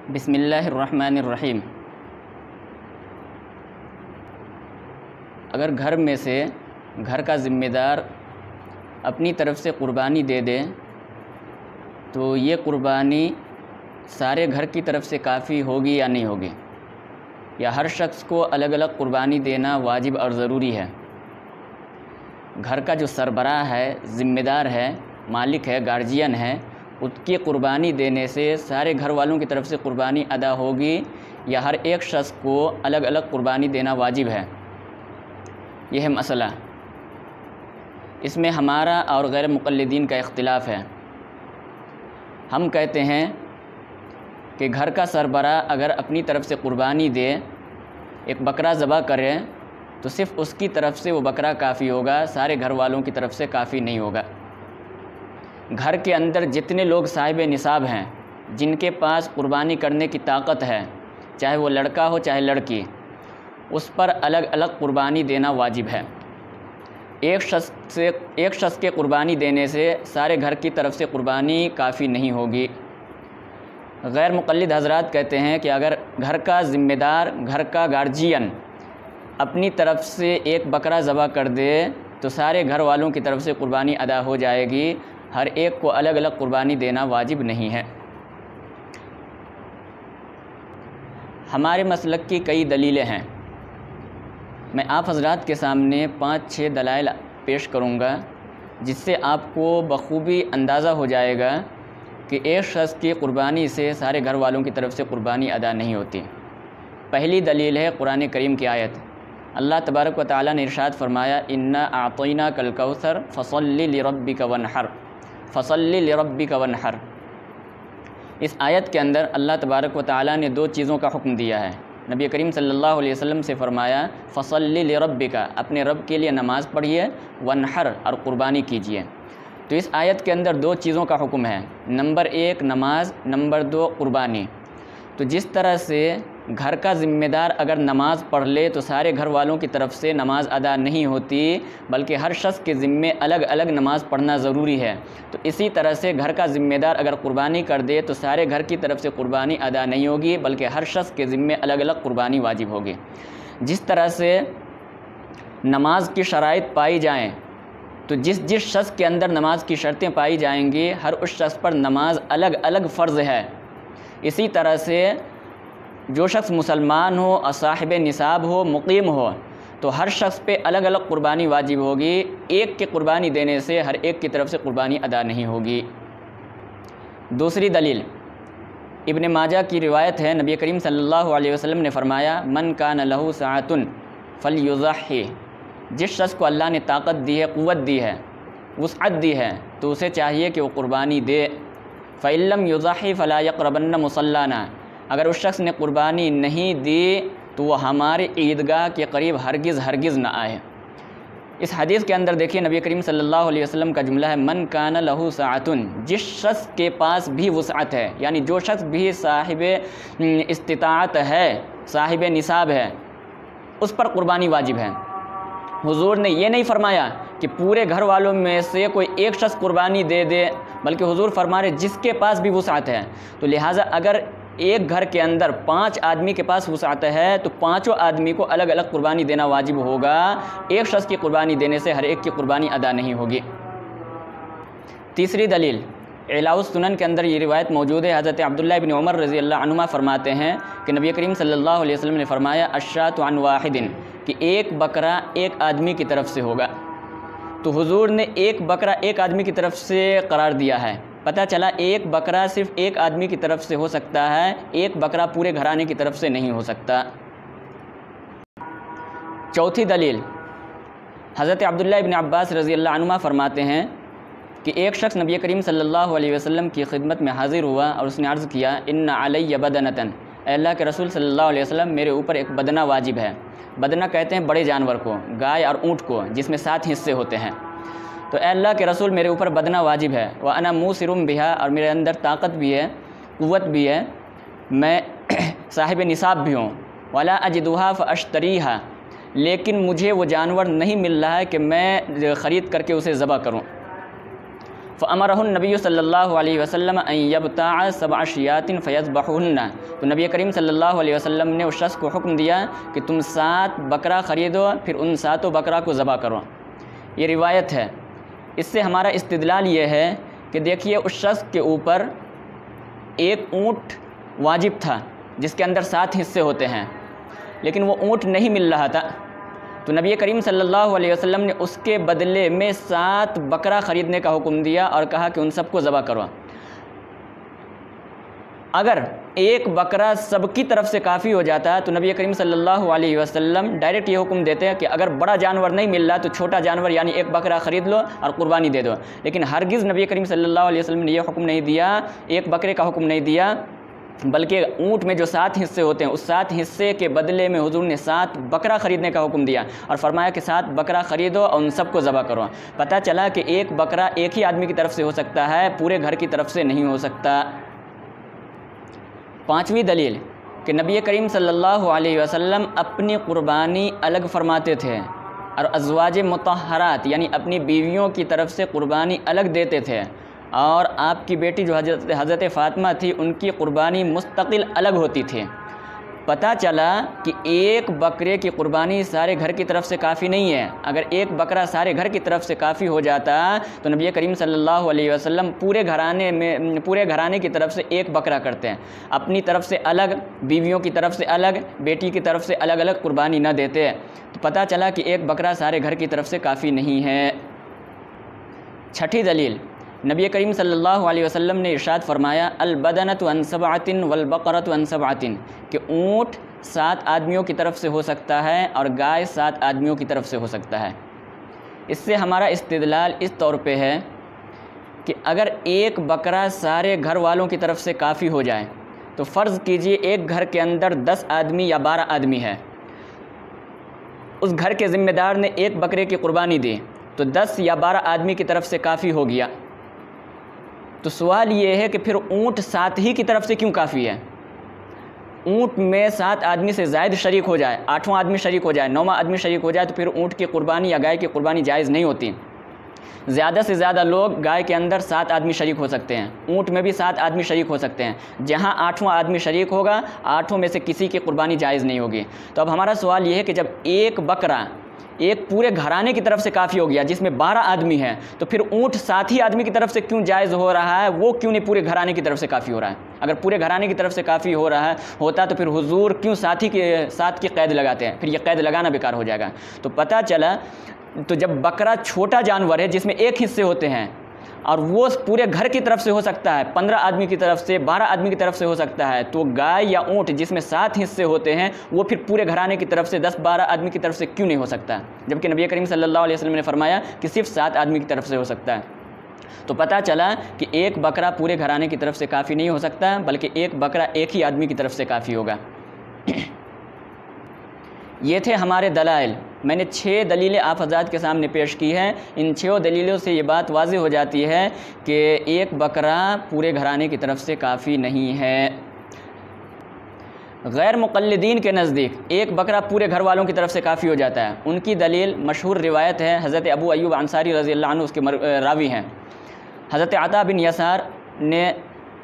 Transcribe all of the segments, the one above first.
بسم اللہ الرحمن الرحیم۔ اگر گھر میں سے گھر کا ذمہ دار اپنی طرف سے قربانی دے دے تو یہ قربانی سارے گھر کی طرف سے کافی ہوگی یا نہیں ہوگی، یا ہر شخص کو الگ الگ قربانی دینا واجب اور ضروری ہے؟ گھر کا جو سربراہ ہے، ذمہ دار ہے، مالک ہے، گارجین ہے، اس کی قربانی دینے سے سارے گھر والوں کی طرف سے قربانی ادا ہوگی یا ہر ایک شخص کو الگ الگ قربانی دینا واجب ہے؟ یہ ہے مسئلہ۔ اس میں ہمارا اور غیر مقلدین کا اختلاف ہے۔ ہم کہتے ہیں کہ گھر کا سربراہ اگر اپنی طرف سے قربانی دے، ایک بکرا ذبح کرے تو صرف اس کی طرف سے وہ بکرا کافی ہوگا، سارے گھر والوں کی طرف سے کافی نہیں ہوگا۔ گھر کے اندر جتنے لوگ صاحب نصاب ہیں، جن کے پاس قربانی کرنے کی طاقت ہے، چاہے وہ لڑکا ہو چاہے لڑکی، اس پر الگ الگ قربانی دینا واجب ہے۔ ایک شخص کے قربانی دینے سے سارے گھر کی طرف سے قربانی کافی نہیں ہوگی۔ غیر مقلد حضرات کہتے ہیں کہ اگر گھر کا ذمہ دار، گھر کا گارجین اپنی طرف سے ایک بکرا ذبح کر دے تو سارے گھر والوں کی طرف سے قربانی ادا ہو جائے گی، ہر ایک کو الگ الگ قربانی دینا واجب نہیں ہے۔ ہمارے مسلک کی کئی دلیلیں ہیں، میں آپ حضرات کے سامنے 5-6 دلائل پیش کروں گا، جس سے آپ کو بخوبی اندازہ ہو جائے گا کہ ایک شخص کی قربانی سے سارے گھر والوں کی طرف سے قربانی ادا نہیں ہوتی۔ پہلی دلیل ہے قرآن کریم کی آیت۔ اللہ تبارک و تعالیٰ نے ارشاد فرمایا، انا اعطیناک الکوثر فصل لربک وانحر، فصل لربک وانحر۔ اس آیت کے اندر اللہ تبارک و تعالیٰ نے 2 چیزوں کا حکم دیا ہے۔ نبی کریم صلی اللہ علیہ وسلم سے فرمایا، فصل لربک، اپنے رب کے لیے نماز پڑھیے، وانحر، اور قربانی کیجیے۔ تو اس آیت کے اندر 2 چیزوں کا حکم ہے، نمبر 1 نماز، نمبر 2 قربانی۔ تو جس طرح سے گھر کا ذمہ دار اگر نماز پڑھ لے تو سارے گھر والوں کی طرف سے نماز ادا نہیں ہوتی، بلکہ ہر شخص کے ذمے الگ الگ نماز پڑھنا ضروری ہے، تو اسی طرح سے گھر کا ذمہ دار اگر قربانی کر دے تو سارے گھر کی طرف سے قربانی ادا نہیں ہوگی، بلکہ ہر شخص کے ذمے الگ الگ قربانی واجب ہوگی۔ جس طرح سے نماز کی شرائط پائی جائیں تو جس شخص کے اندر نماز کی شرطیں پائی جائیں گی، ہر اس شخص پر نماز الگ الگ فرض ہے۔ اسی طرح سے جو شخص مسلمان ہو، صاحب نصاب ہو، مقیم ہو، تو ہر شخص پہ الگ الگ قربانی واجب ہوگی، ایک کی قربانی دینے سے ہر ایک کی طرف سے قربانی ادا نہیں ہوگی۔ دوسری دلیل ابن ماجہ کی روایت ہے، نبی کریم صلی اللہ علیہ وسلم نے فرمایا، من کان لہ سعۃ فلیضحی، جس شخص کو اللہ نے طاقت دی ہے، قوت دی ہے، وسعت دی ہے، تو اسے چاہیے کہ وہ قربانی دے۔ فإن لم یضحی فلا یقربن مصلانا، اگر اس شخص نے قربانی نہیں دی تو وہ ہمارے عیدگاہ کے قریب ہرگز نہ آئے۔ اس حدیث کے اندر دیکھیے نبی کریم صلی اللہ علیہ وسلم کا جملہ ہے، من کان لہ سعۃ، جس شخص کے پاس بھی وسعت ہے، یعنی جو شخص بھی صاحب استطاعت ہے، صاحب نصاب ہے، اس پر قربانی واجب ہے۔ حضور نے یہ نہیں فرمایا کہ پورے گھر والوں میں سے کوئی ایک شخص قربانی دے دے، بلکہ حضور فرما رہے جس کے پاس بھی وسعت ہے۔ تو لہٰذا اگر ایک گھر کے اندر 5 آدمی کے پاس وسعت ہے تو 5 آدمی کو الگ الگ قربانی دینا واجب ہوگا، ایک شخص کی قربانی دینے سے ہر ایک کی قربانی ادا نہیں ہوگی۔ تیسری دلیل اعلاء السنن کے اندر یہ روایت موجود ہے، حضرت عبداللہ بن عمر رضی اللہ عنہما فرماتے ہیں کہ نبی کریم صلی اللہ علیہ وسلم نے فرمایا، الشاۃ عن واحد، کہ ایک بکرا ایک آدمی کی طرف سے ہوگا۔ تو حضور نے ایک بکرا ایک آدمی کی طرف سے قرار دیا ہے، پتہ چلا ایک بکرا صرف ایک آدمی کی طرف سے ہو سکتا ہے، ایک بکرا پورے گھرانے کی طرف سے نہیں ہو سکتا۔ چوتھی دلیل حضرت عبداللہ بن عباس رضی اللہ عنہما فرماتے ہیں کہ ایک شخص نبی کریم صلی اللہ علیہ وسلم کی خدمت میں حاضر ہوا اور اس نے عرض کیا، ان علی بدنۃ، اے اللہ کے رسول صلی اللہ علیہ وسلم، میرے اوپر ایک بدنہ واجب ہے۔ بدنہ کہتے ہیں بڑے جانور کو، گائے اور اونٹ کو، جس میں 7 حصے ہوتے ہیں۔ تو اے اللہ کے رسول، میرے اوپر بدنہ واجب ہے، وَأَنَا مُوسِرٌ بِهَا، اور میرے اندر طاقت بھی ہے، قوت بھی ہے، میں صاحب نصاب بھی ہوں، وَلَا أَجِدُهَا فَأَشْتَرِيهَا، لیکن مجھے وہ جانور نہیں مل رہا ہے کہ میں خرید کر کے اسے ذبح کروں۔ فَأَمَرَهُ النَّبِيُّ صلی اللہ علیہ وسلم أَن يَبْتَعَ سَبْعَ شِيَاطٍ فَيَذْبَحُهُنَّ، تو نبی کریم صلی اللہ علیہ وسلم نے اس شخص کو حکم دیا کہ تم 7 بکرا خریدو، پھر ان 7 بکرا کو ذبح کرو۔ یہ روایت ہے۔ اس سے ہمارا استدلال یہ ہے کہ دیکھیے اس شخص کے اوپر ایک اونٹ واجب تھا جس کے اندر 7 حصے ہوتے ہیں، لیکن وہ اونٹ نہیں مل رہا تھا، تو نبی کریم صلی اللہ علیہ وسلم نے اس کے بدلے میں 7 بکرا خریدنے کا حکم دیا اور کہا کہ ان سب کو ذبح کرو۔ اگر ایک بکرا سب کی طرف سے کافی ہو جاتا تو نبی کریم صلی اللہ علیہ وسلم ڈائریکٹ یہ حکم دیتے ہیں کہ اگر بڑا جانور نہیں مل رہا تو چھوٹا جانور یعنی ایک بکرا خرید لو اور قربانی دے دو، لیکن ہرگز نبی کریم صلی اللہ علیہ وسلم نے یہ حکم نہیں دیا، ایک بکرے کا حکم نہیں دیا، بلکہ اونٹ میں جو 7 حصے ہوتے ہیں اس 7 حصے کے بدلے میں حضور نے 7 بکرا خریدنے کا حکم دیا اور فرمایا کہ 7 بکرا خریدو اور ان سب کو ذبح کرو۔ پتہ چلا کہ ایک بکرا ایک ہی آدمی کی طرف سے ہو سکتا ہے، پورے گھر کی طرف سے نہیں ہو سکتا۔ 5ویں دلیل کہ نبی کریم صلی اللہ علیہ وسلم اپنی قربانی الگ فرماتے تھے اور ازواج مطہرات یعنی اپنی بیویوں کی طرف سے قربانی الگ دیتے تھے، اور آپ کی بیٹی جو حضرت فاطمہ تھی ان کی قربانی مستقل الگ ہوتی تھی۔ پتہ چلا کہ ایک بکرے کی قربانی سارے گھر کی طرف سے کافی نہیں ہے۔ اگر ایک بکرا سارے گھر کی طرف سے کافی ہو جاتا تو نبی کریم صلی اللہ علیہ وسلم پورے گھرانے کی طرف سے ایک بکرا کرتے ہیں، اپنی طرف سے الگ، بیویوں کی طرف سے الگ، بیٹی کی طرف سے الگ الگ قربانی نہ دیتے۔ تو پتہ چلا کہ ایک بکرا سارے گھر کی طرف سے کافی نہیں ہے۔ 6ٹھی دلیل، نبی کریم صلی اللہ علیہ وسلم نے ارشاد فرمایا البدنۃ عن 7 والبقرۃ عن 7، کہ اونٹ 7 آدمیوں کی طرف سے ہو سکتا ہے اور گائے 7 آدمیوں کی طرف سے ہو سکتا ہے۔ اس سے ہمارا استدلال اس طور پہ ہے کہ اگر ایک بکرا سارے گھر والوں کی طرف سے کافی ہو جائے تو فرض کیجئے ایک گھر کے اندر 10 آدمی یا 12 آدمی ہے، اس گھر کے ذمہ دار نے ایک بکرے کی قربانی دی تو 10 یا 12 آدمی کی طرف سے کافی ہو گیا۔ تو سوال یہ ہے کہ پھر اونٹ 7 ہی کی طرف سے کیوں کافی ہے؟ اونٹ میں 7 آدمی سے زائد شریک ہو جائے، 8واں آدمی شریک ہو جائے، 9واں آدمی شریک ہو جائے تو پھر اونٹ کی قربانی یا گائے کی قربانی جائز نہیں ہوتی۔ زیادہ سے زیادہ لوگ گائے کے اندر 7 آدمی شریک ہو سکتے ہیں، اونٹ میں بھی 7 آدمی شریک ہو سکتے ہیں، جہاں 8واں آدمی شریک ہوگا 8 میں سے کسی کی قربانی جائز نہیں ہوگی۔ تو اب ہمارا سوال یہ ہے کہ جب ایک بکرا ایک پورے گھرانے کی طرف سے کافی ہو گیا جس میں 12 آدمی ہیں، تو پھر اونٹ 7 ہی آدمی کی طرف سے کیوں جائز ہو رہا ہے؟ وہ کیوں نہیں پورے گھرانے کی طرف سے کافی ہو رہا ہے؟ اگر پورے گھرانے کی طرف سے کافی ہو رہا ہوتا تو پھر حضور کیوں 7 کی قید لگاتے ہیں؟ پھر یہ قید لگانا بیکار ہو جائے گا۔ تو پتہ چلا تو جب بکرا چھوٹا جانور ہے جس میں ایک حصے ہوتے ہیں اور وہ پورے گھر کی طرف سے ہو سکتا ہے، 15 آدمی کی طرف سے، 12 آدمی کی طرف سے ہو سکتا ہے، تو گائے یا اونٹ جس میں 7 حصے ہوتے ہیں وہ پھر پورے گھرانے کی طرف سے 10-12 آدمی کی طرف سے کیوں نہیں ہو سکتا؟ جبکہ نبی کریم صلی اللہ علیہ وسلم نے فرمایا کہ صرف 7 آدمی کی طرف سے ہو سکتا ہے۔ تو پتہ چلا کہ ایک بکرا پورے گھرانے کی طرف سے کافی نہیں ہو سکتا، بلکہ ایک بکرا ایک ہی آدمی کی طرف سے کافی ہوگا۔ یہ تھے ہمارے دلائل۔ میں نے 6 دلیلیں آپ حضرات کے سامنے پیش کی ہیں۔ ان 6 دلیلوں سے یہ بات واضح ہو جاتی ہے کہ ایک بکرا پورے گھرانے کی طرف سے کافی نہیں ہے۔ غیر مقلدین کے نزدیک ایک بکرا پورے گھر والوں کی طرف سے کافی ہو جاتا ہے۔ ان کی دلیل مشہور روایت ہے، حضرت ابو ایوب انصاری رضی اللہ عنہ اس کے راوی ہیں۔ حضرت عطا بن یسار نے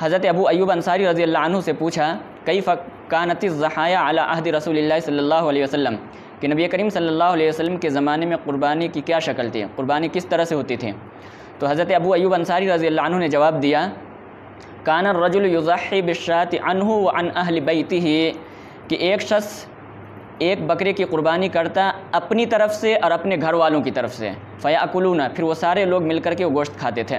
حضرت ابو ایوب انصاری رضی اللہ عنہ سے پوچھا کیف کانت الضحایا علی عہد رسول اللہ صلی اللہ علیہ وسلم، کہ نبی کریم صلی اللہ علیہ وسلم کے زمانے میں قربانی کی کیا شکل تھی، قربانی کس طرح سے ہوتی تھی؟ تو حضرت ابو ایوب انصاری رضی اللہ عنہ نے جواب دیا کان الرجل یضحی بالشاة عنہ وعن اہل بیتہ، کہ ایک شخص ایک بکرے کی قربانی کرتا اپنی طرف سے اور اپنے گھر والوں کی طرف سے، فیاکلون، پھر وہ سارے لوگ مل کر کے وہ گوشت کھاتے تھے۔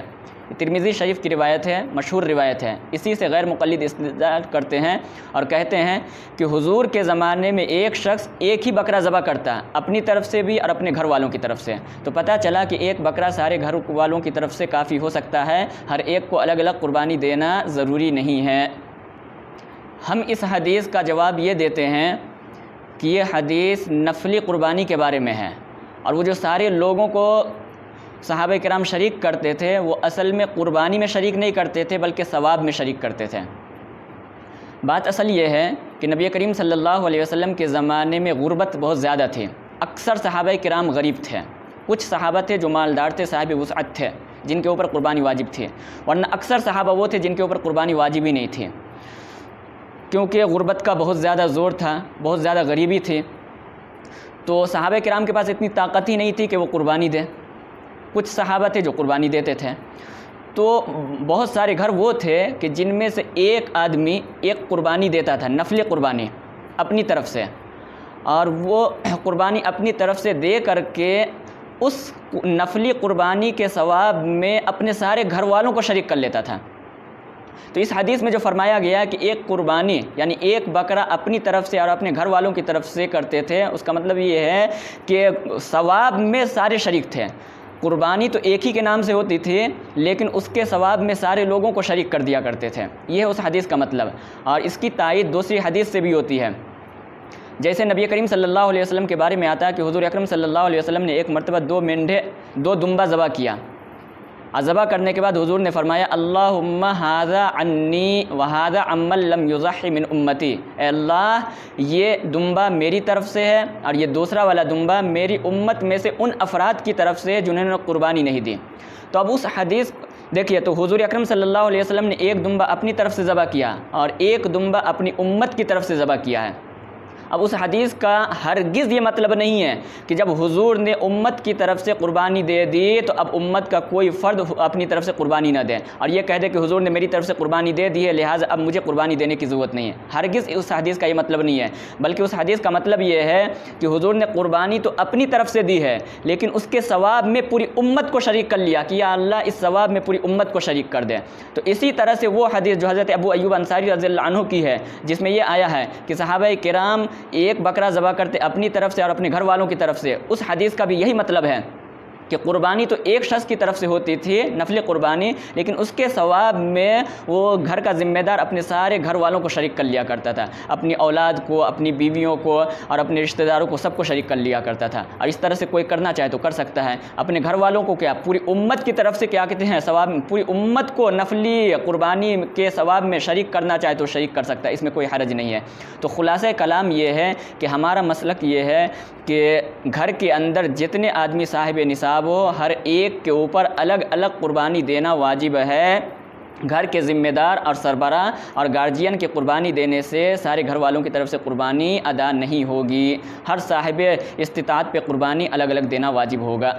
ترمذی شریف کی روایت ہے، مشہور روایت ہے۔ اسی سے غیر مقلد استدلال کرتے ہیں اور کہتے ہیں کہ حضور کے زمانے میں ایک شخص ایک ہی بکرا ذبح کرتا، اپنی طرف سے بھی اور اپنے گھر والوں کی طرف سے۔ تو پتہ چلا کہ ایک بکرا سارے گھر والوں کی طرف سے کافی ہو سکتا ہے، ہر ایک کو الگ الگ قربانی دینا ضروری نہیں ہے۔ ہم اس حدیث کا جواب یہ دیتے ہیں کہ یہ حدیث نفلی قربانی کے بارے میں ہے، اور وہ جو سارے لوگوں کو صحابہ کرام شریک کرتے تھے وہ اصل میں قربانی میں شریک نہیں کرتے تھے بلکہ ثواب میں شریک کرتے تھے۔ بات اصل یہ ہے کہ نبی کریم صلی اللہ علیہ وسلم کے زمانے میں غربت بہت زیادہ تھی، اکثر صحابہ کرام غریب تھے، کچھ صحابہ تھے جو مالدار تھے، صاحب وسعت تھے، جن کے اوپر قربانی واجب تھی، ورنہ اکثر صحابہ وہ تھے جن کے اوپر قربانی واجب ہی نہیں تھی، کیونکہ غربت کا بہت زیادہ زور تھا، بہت زیادہ غریبی تھی، تو صحابہ کرام کے پاس اتنی طاقت ہی نہیں تھی کہ وہ قربانی دیں۔ کچھ صحابہ تھے جو قربانی دیتے تھے، تو بہت سارے گھر وہ تھے کہ جن میں سے ایک آدمی ایک قربانی دیتا تھا، نفلی قربانی اپنی طرف سے، اور وہ قربانی اپنی طرف سے دے کر کے اس نفلی قربانی کے ثواب میں اپنے سارے گھر والوں کو شریک کر لیتا تھا۔ تو اس حدیث میں جو فرمایا گیا کہ ایک قربانی یعنی ایک بکرا اپنی طرف سے اور اپنے گھر والوں کی طرف سے کرتے تھے، اس کا مطلب یہ ہے کہ ثواب میں سارے شریک تھے۔ قربانی تو ایک ہی کے نام سے ہوتی تھی، لیکن اس کے ثواب میں سارے لوگوں کو شریک کر دیا کرتے تھے، یہ ہے اس حدیث کا مطلب۔ اور اس کی تائید دوسری حدیث سے بھی ہوتی ہے، جیسے نبی کریم صلی اللہ علیہ وسلم کے بارے میں آتا ہے کہ حضور اکرم صلی اللہ علیہ وسلم نے ایک مرتبہ دو دمبا ذبح کیا، اور ذبح کرنے کے بعد حضور نے فرمایا اللہم ھذا عنی وھذا عمن لم یضحی من امتی، اے اللہ یہ دمبا میری طرف سے ہے اور یہ دوسرا والا دمبا میری امت میں سے ان افراد کی طرف سے جنہوں نے قربانی نہیں دی۔ تو اب اس حدیث دیکھیے، تو حضور اکرم صلی اللہ علیہ وسلم نے ایک دمبا اپنی طرف سے ذبح کیا اور ایک دمبا اپنی امت کی طرف سے ذبح کیا ہے۔ اب اس حدیث کا ہرگز یہ مطلب نہیں ہے کہ جب حضور نے امت کی طرف سے قربانی دے دی تو اب امت کا کوئی فرد اپنی طرف سے قربانی نہ دے اور یہ کہہ دے کہ حضور نے میری طرف سے قربانی دے دی ہے لہٰذا اب مجھے قربانی دینے کی ضرورت نہیں ہے۔ ہرگز اس حدیث کا یہ مطلب نہیں ہے، بلکہ اس حدیث کا مطلب یہ ہے کہ حضور نے قربانی تو اپنی طرف سے دی ہے، لیکن اس کے ثواب میں پوری امت کو شریک کر لیا کہ یا اللہ اس ثواب میں پوری امت کو شریک کر دے۔ تو اسی طرح سے وہ حدیث جو حضرت ابو ایوب انصاری رضی اللہ عنہ کی ہے، جس میں یہ آیا ہے کہ صحابہ کرام ایک بکرا ذبح کرتے اپنی طرف سے اور اپنے گھر والوں کی طرف سے، اس حدیث کا بھی یہی مطلب ہے کہ قربانی تو ایک شخص کی طرف سے ہوتی تھی، نفلی قربانی، لیکن اس کے ثواب میں وہ گھر کا ذمہ دار اپنے سارے گھر والوں کو شریک کر لیا کرتا تھا، اپنی اولاد کو، اپنی بیویوں کو اور اپنے رشتہ داروں کو، سب کو شریک کر لیا کرتا تھا۔ اور اس طرح سے کوئی کرنا چاہے تو کر سکتا ہے، اپنے گھر والوں کو کیا پوری امت کی طرف سے کیا کہتے ہیں ثواب، پوری امت کو نفلی قربانی کے ثواب میں شریک کرنا چاہے تو شریک کر سکتا ہے، اس میں کوئی حرج نہیں ہے۔ تو خلاصہ کلام یہ ہے کہ ہمارا مسلک یہ ہے کہ گھر کے اندر جتنے آدمی صاحب نصاب ہو، ہر ایک کے اوپر الگ الگ قربانی دینا واجب ہے۔ گھر کے ذمہ دار اور سربراہ اور گارجین کی قربانی دینے سے سارے گھر والوں کی طرف سے قربانی ادا نہیں ہوگی، ہر صاحب استطاعت پہ قربانی الگ الگ دینا واجب ہوگا۔